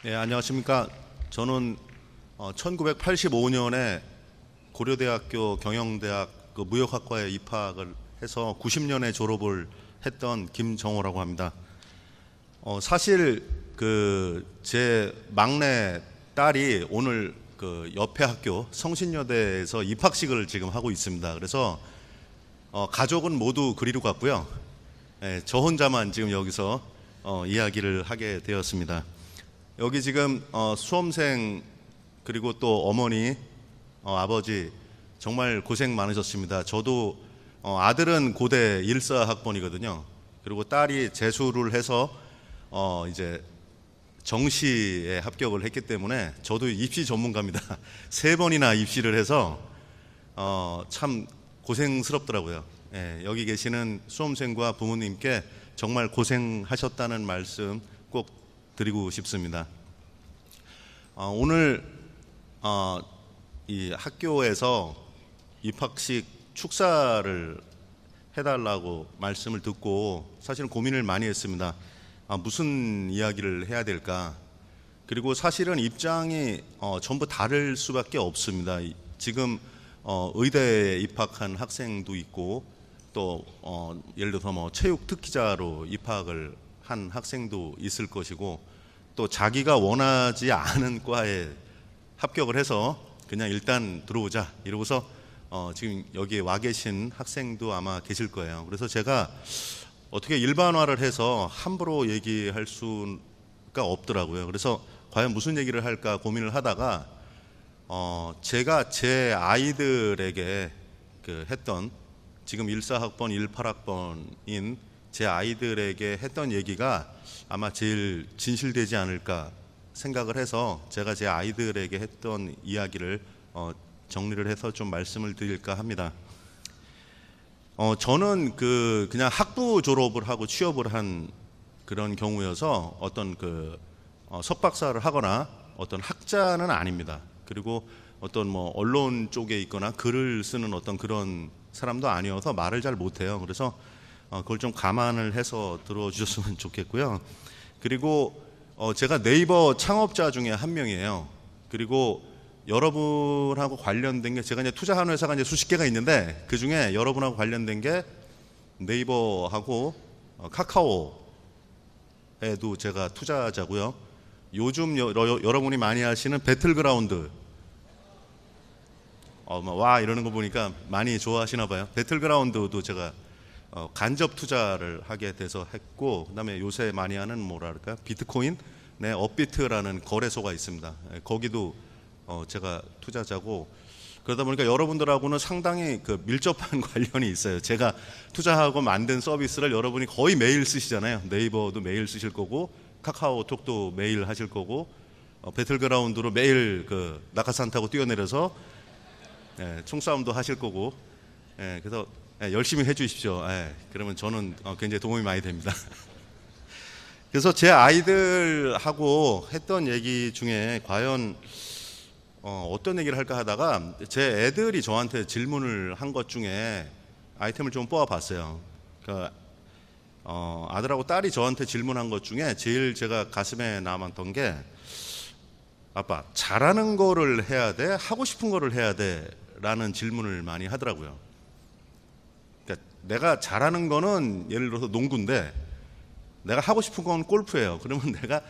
예, 안녕하십니까. 저는 1985년에 고려대학교 경영대학 그 무역학과에 입학을 해서 90년에 졸업을 했던 김정호라고 합니다. 사실 그 제 막내 딸이 오늘 그 옆에 학교 성신여대에서 입학식을 지금 하고 있습니다. 그래서 가족은 모두 그리로 갔고요. 예, 저 혼자만 지금 여기서 이야기를 하게 되었습니다. 여기 지금 수험생 그리고 또 어머니, 아버지 정말 고생 많으셨습니다. 저도 아들은 고대 일사학번이거든요. 그리고 딸이 재수를 해서 이제 정시에 합격을 했기 때문에 저도 입시 전문가입니다. 3번이나 입시를 해서 참 고생스럽더라고요. 예, 여기 계시는 수험생과 부모님께 정말 고생하셨다는 말씀 꼭 드리고 싶습니다. 오늘 이 학교에서 입학식 축사를 해달라고 말씀을 듣고 사실은 고민을 많이 했습니다. 무슨 이야기를 해야 될까? 그리고 사실은 입장이 전부 다를 수밖에 없습니다. 지금 의대에 입학한 학생도 있고 또 예를 들어서 뭐 체육 특기자로 입학을 한 학생도 있을 것이고 또 자기가 원하지 않은 과에 합격을 해서 그냥 일단 들어오자 이러고서 지금 여기에 와 계신 학생도 아마 계실 거예요. 그래서 제가 어떻게 일반화를 해서 함부로 얘기할 수가 없더라고요. 그래서 과연 무슨 얘기를 할까 고민을 하다가 제가 제 아이들에게 했던 지금 14학번, 18학번인 제 아이들에게 했던 얘기가 아마 제일 진실되지 않을까 생각을 해서 제가 제 아이들에게 했던 이야기를 정리를 해서 좀 말씀을 드릴까 합니다. 저는 그냥 학부 졸업을 하고 취업을 한 그런 경우여서 어떤 석박사를 하거나 어떤 학자는 아닙니다. 그리고 어떤 뭐 언론 쪽에 있거나 글을 쓰는 어떤 그런 사람도 아니어서 말을 잘 못해요. 그래서 그걸 좀 감안을 해서 들어주셨으면 좋겠고요. 그리고 제가 네이버 창업자 중에 한 명이에요. 그리고 여러분하고 관련된 게 제가 이제 투자하는 회사가 이제 수십 개가 있는데 그 중에 여러분하고 관련된 게 네이버하고 카카오에도 제가 투자자고요. 요즘 여러분이 많이 하시는 배틀그라운드 와 이러는 거 보니까 많이 좋아하시나 봐요. 배틀그라운드도 제가 간접 투자를 하게 돼서 했고 그다음에 요새 많이 하는 뭐랄까 비트코인 업비트라는 거래소가 있습니다. 거기도 제가 투자자고 그러다 보니까 여러분들하고는 상당히 밀접한 관련이 있어요. 제가 투자하고 만든 서비스를 여러분이 거의 매일 쓰시잖아요. 네이버도 매일 쓰실 거고 카카오톡도 매일 하실 거고 배틀그라운드로 매일 낙하산 타고 뛰어내려서 총싸움도 하실 거고 그래서 열심히 해주십시오. 그러면 저는 굉장히 도움이 많이 됩니다. 그래서 제 아이들하고 했던 얘기 중에 과연 어떤 얘기를 할까 하다가 제 애들이 저한테 질문을 한 것 중에 아이템을 좀 뽑아봤어요. 아들하고 딸이 저한테 질문한 것 중에 제일 제가 가슴에 남았던 게 아빠 잘하는 거를 해야 돼? 하고 싶은 거를 해야 돼? 라는 질문을 많이 하더라고요. 그러니까 내가 잘하는 거는 예를 들어서 농구인데 내가 하고 싶은 건 골프예요. 그러면 내가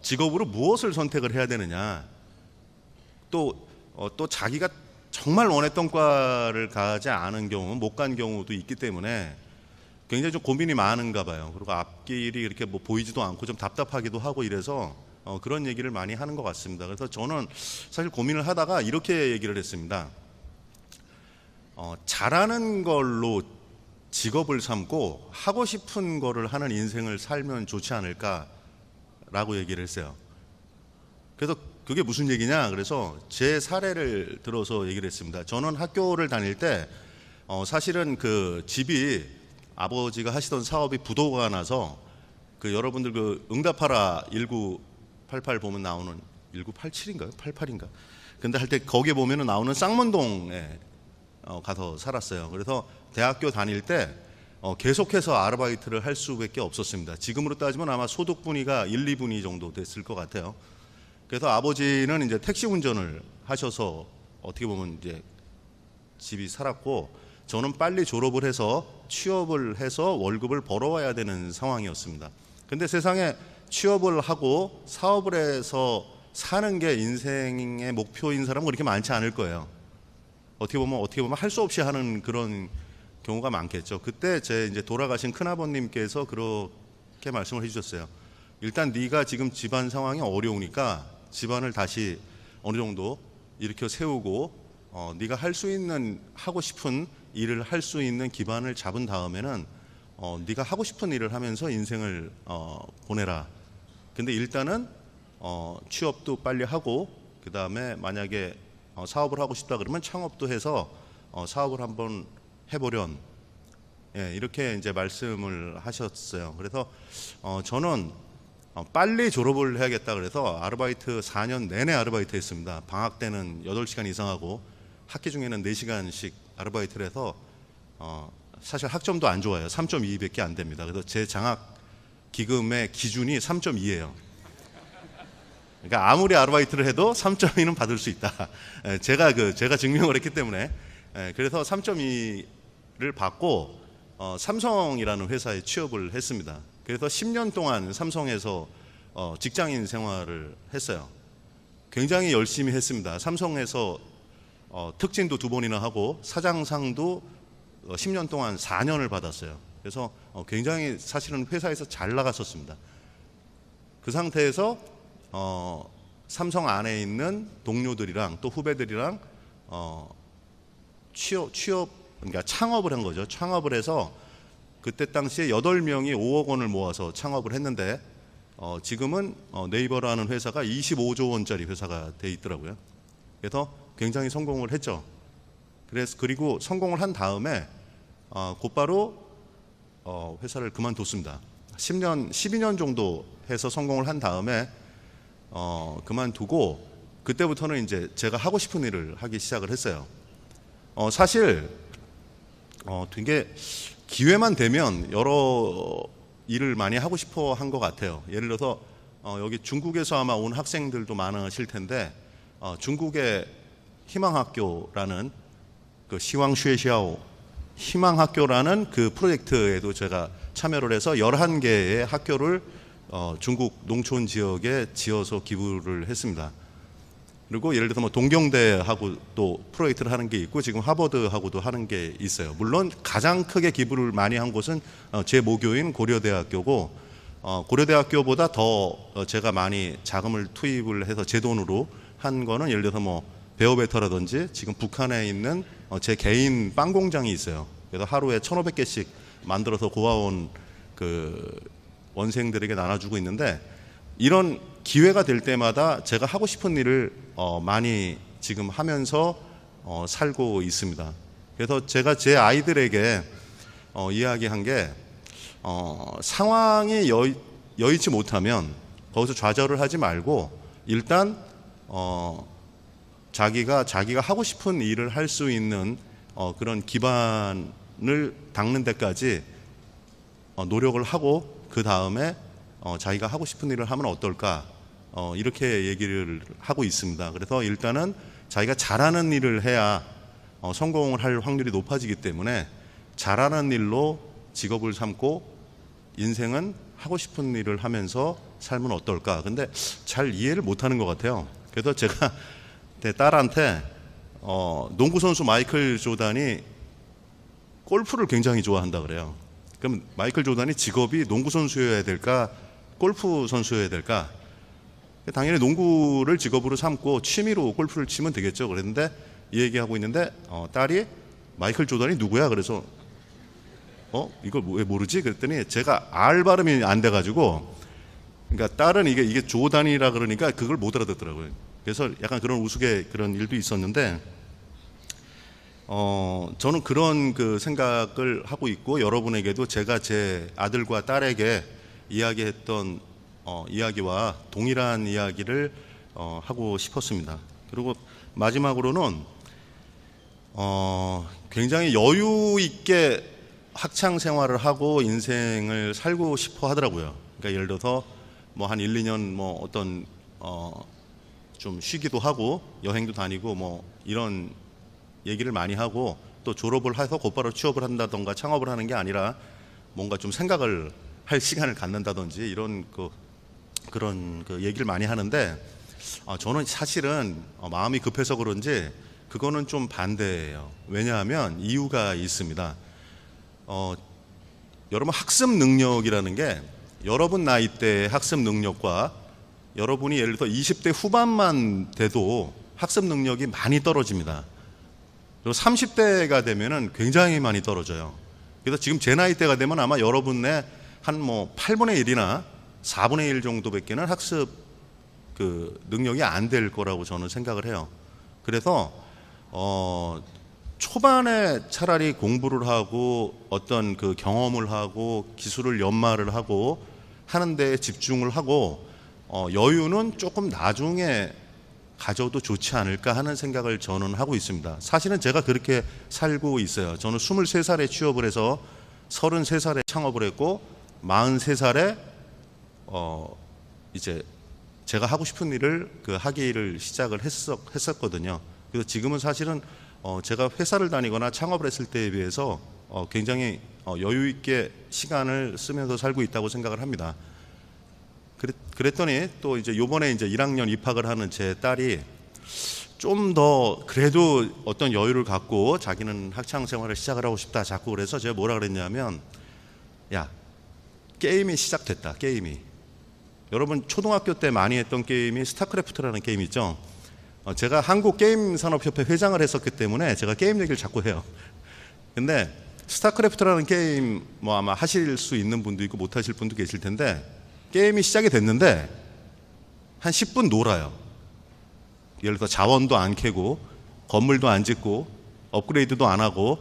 직업으로 무엇을 선택을 해야 되느냐? 또 자기가 정말 원했던 과를 가지 않은 경우, 못 간 경우도 있기 때문에 굉장히 좀 고민이 많은가 봐요. 그리고 앞길이 이렇게 뭐 보이지도 않고 좀 답답하기도 하고 이래서 그런 얘기를 많이 하는 것 같습니다. 그래서 저는 사실 고민을 하다가 이렇게 얘기를 했습니다. 잘하는 걸로 직업을 삼고 하고 싶은 거를 하는 인생을 살면 좋지 않을까라고 얘기를 했어요. 그래서 그게 무슨 얘기냐? 그래서 제 사례를 들어서 얘기를 했습니다. 저는 학교를 다닐 때 사실은 집이 아버지가 하시던 사업이 부도가 나서 여러분들 응답하라 1988 보면 나오는 1987인가요? 88인가? 근데 할 때 거기에 보면은 나오는 쌍문동에 가서 살았어요. 그래서 대학교 다닐 때 계속해서 아르바이트를 할 수밖에 없었습니다. 지금으로 따지면 아마 소득 분위가 1, 2분위 정도 됐을 것 같아요. 그래서 아버지는 이제 택시 운전을 하셔서 어떻게 보면 이제 집이 살았고, 저는 빨리 졸업을 해서 취업을 해서 월급을 벌어와야 되는 상황이었습니다. 근데 세상에 취업을 하고 사업을 해서 사는 게 인생의 목표인 사람은 그렇게 많지 않을 거예요. 어떻게 보면 할 수 없이 하는 그런 경우가 많겠죠. 그때 제 이제 돌아가신 큰아버님께서 그렇게 말씀을 해주셨어요. 일단 네가 지금 집안 상황이 어려우니까 집안을 다시 어느 정도 일으켜 세우고 네가 할 수 있는, 하고 싶은 일을 할 수 있는 기반을 잡은 다음에는 네가 하고 싶은 일을 하면서 인생을 보내라. 근데 일단은 취업도 빨리 하고, 그 다음에 만약에 사업을 하고 싶다 그러면 창업도 해서 사업을 한번 해보련, 예, 이렇게 이제 말씀을 하셨어요. 그래서 저는 빨리 졸업을 해야겠다 그래서 아르바이트 4년 내내 아르바이트 했습니다. 방학 때는 8시간 이상 하고 학기 중에는 4시간씩 아르바이트를 해서 사실 학점도 안 좋아요. 3.2밖에 안 됩니다. 그래서 제 장학 기금의 기준이 3.2예요. 그러니까 아무리 아르바이트를 해도 3.2는 받을 수 있다. 제가 증명을 했기 때문에. 그래서 3.2를 받고 삼성이라는 회사에 취업을 했습니다. 그래서 10년 동안 삼성에서 직장인 생활을 했어요. 굉장히 열심히 했습니다. 삼성에서 특진도 2번이나 하고 사장상도 10년 동안 4년을 받았어요. 그래서 굉장히 사실은 회사에서 잘 나갔었습니다. 그 상태에서 삼성 안에 있는 동료들이랑 또 후배들이랑 그러니까 창업을 한 거죠. 창업을 해서 그때 당시에 8명이 5억 원을 모아서 창업을 했는데 지금은 네이버라는 회사가 25조 원짜리 회사가 돼 있더라고요. 그래서 굉장히 성공을 했죠. 그리고 성공을 한 다음에 곧바로 회사를 그만뒀습니다. 12년 정도 해서 성공을 한 다음에 그만두고 그때부터는 이제 제가 하고 싶은 일을 하기 시작을 했어요. 사실 되게 기회만 되면 여러 일을 많이 하고 싶어 한 것 같아요. 예를 들어서 여기 중국에서 아마 온 학생들도 많으실 텐데 중국의 희망학교라는 그 시황쉐시아오 희망학교라는 그 프로젝트에도 제가 참여를 해서 11개의 학교를 중국 농촌 지역에 지어서 기부를 했습니다. 그리고 예를 들어서 동경대하고 또 프로젝트를 하는 게 있고 지금 하버드하고도 하는 게 있어요. 물론 가장 크게 기부를 많이 한 곳은 제 모교인 고려대학교고 고려대학교보다 더 제가 많이 자금을 투입을 해서 제 돈으로 한 거는 예를 들어서 베어베터라든지 지금 북한에 있는 제 개인 빵 공장이 있어요. 그래서 하루에 1,500개씩 만들어서 고아원 그 원생들에게 나눠주고 있는데 이런 기회가 될 때마다 제가 하고 싶은 일을 많이 지금 하면서 살고 있습니다. 그래서 제가 제 아이들에게 이야기한 게 상황이 여의치 못하면 거기서 좌절을 하지 말고 일단 자기가 하고 싶은 일을 할 수 있는 그런 기반을 닦는 데까지 노력을 하고 그 다음에 자기가 하고 싶은 일을 하면 어떨까 이렇게 얘기를 하고 있습니다. 그래서 일단은 자기가 잘하는 일을 해야 성공을 할 확률이 높아지기 때문에 잘하는 일로 직업을 삼고 인생은 하고 싶은 일을 하면서 살면 어떨까. 근데 잘 이해를 못하는 것 같아요. 그래서 제가 제 딸한테 농구 선수 마이클 조던이 골프를 굉장히 좋아한다 그래요. 그럼 마이클 조던이 직업이 농구 선수여야 될까 골프 선수여야 될까? 당연히 농구를 직업으로 삼고 취미로 골프를 치면 되겠죠. 그랬는데 이 얘기하고 있는데 딸이 마이클 조던이 누구야? 그래서 이걸 왜 모르지? 그랬더니 제가 R 발음이 안 돼가지고 그러니까 딸은 이게 조단이라 그러니까 그걸 못 알아듣더라고요. 그래서 약간 그런 우스개 그런 일도 있었는데 저는 그런 그 생각을 하고 있고 여러분에게도 제가 제 아들과 딸에게 이야기했던 이야기와 동일한 이야기를 하고 싶었습니다. 그리고 마지막으로는 굉장히 여유 있게 학창 생활을 하고 인생을 살고 싶어 하더라고요. 그러니까 예를 들어서 뭐 한 1, 2년 뭐 어떤 좀 쉬기도 하고 여행도 다니고 뭐 이런 얘기를 많이 하고, 또 졸업을 해서 곧바로 취업을 한다던가 창업을 하는 게 아니라 뭔가 좀 생각을 할 시간을 갖는다든지 이런 그런 얘기를 많이 하는데, 저는 사실은 마음이 급해서 그런지 그거는 좀 반대예요. 왜냐하면 이유가 있습니다. 여러분, 학습 능력이라는 게 여러분 나이 때 학습 능력과 여러분이 예를 들어 20대 후반만 돼도 학습 능력이 많이 떨어집니다. 그리고 30대가 되면은 굉장히 많이 떨어져요. 그래서 지금 제 나이 때가 되면 아마 여러분의 한 뭐 8분의 1이나 4분의 1 정도밖에는 학습 능력이 안 될 거라고 저는 생각을 해요. 그래서 초반에 차라리 공부를 하고 어떤 경험을 하고 기술을 연마를 하고 하는 데 집중을 하고 여유는 조금 나중에 가져도 좋지 않을까 하는 생각을 저는 하고 있습니다. 사실은 제가 그렇게 살고 있어요. 저는 23살에 취업을 해서 33살에 창업을 했고 43살에 이제 제가 하고 싶은 일을 하기를 시작을 했었거든요. 그래서 지금은 사실은 제가 회사를 다니거나 창업을 했을 때에 비해서 굉장히 여유 있게 시간을 쓰면서 살고 있다고 생각을 합니다. 그랬더니 또 이제 요번에 이제 1학년 입학을 하는 제 딸이 좀 더 그래도 어떤 여유를 갖고 자기는 학창 생활을 시작을 하고 싶다 자꾸 그래서 제가 뭐라 그랬냐면, 야, 게임이 시작됐다. 게임이. 여러분 초등학교 때 많이 했던 게임이 스타크래프트라는 게임 있죠. 제가 한국게임산업협회 회장을 했었기 때문에 제가 게임 얘기를 자꾸 해요. 근데 스타크래프트라는 게임 뭐 아마 하실 수 있는 분도 있고 못 하실 분도 계실 텐데, 게임이 시작이 됐는데 한 10분 놀아요. 예를 들어 자원도 안 캐고 건물도 안 짓고 업그레이드도 안 하고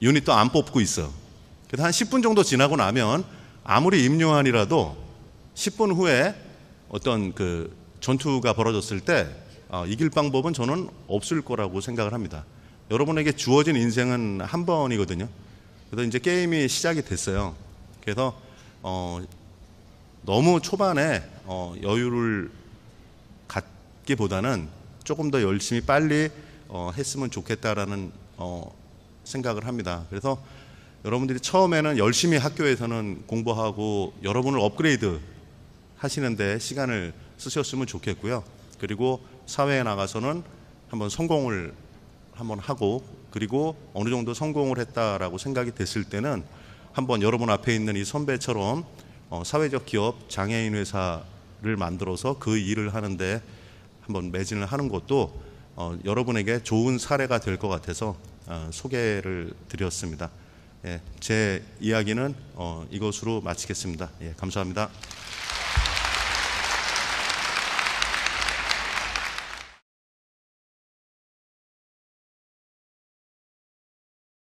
유닛도 안 뽑고 있어. 그래서 한 10분 정도 지나고 나면 아무리 임요한이라도 10분 후에 어떤 전투가 벌어졌을 때 이길 방법은 저는 없을 거라고 생각을 합니다. 여러분에게 주어진 인생은 한 번이거든요. 그래서 이제 게임이 시작이 됐어요. 그래서 너무 초반에 여유를 갖기보다는 조금 더 열심히 빨리 했으면 좋겠다라는 생각을 합니다. 그래서 여러분들이 처음에는 열심히 학교에서는 공부하고 여러분을 업그레이드 하시는데 시간을 쓰셨으면 좋겠고요. 그리고 사회에 나가서는 한번 성공을 한번 하고, 그리고 어느 정도 성공을 했다라고 생각이 됐을 때는 한번 여러분 앞에 있는 이 선배처럼 사회적 기업 장애인 회사를 만들어서 그 일을 하는데 한번 매진을 하는 것도 여러분에게 좋은 사례가 될 것 같아서 소개를 드렸습니다. 예, 제 이야기는 이것으로 마치겠습니다. 예, 감사합니다.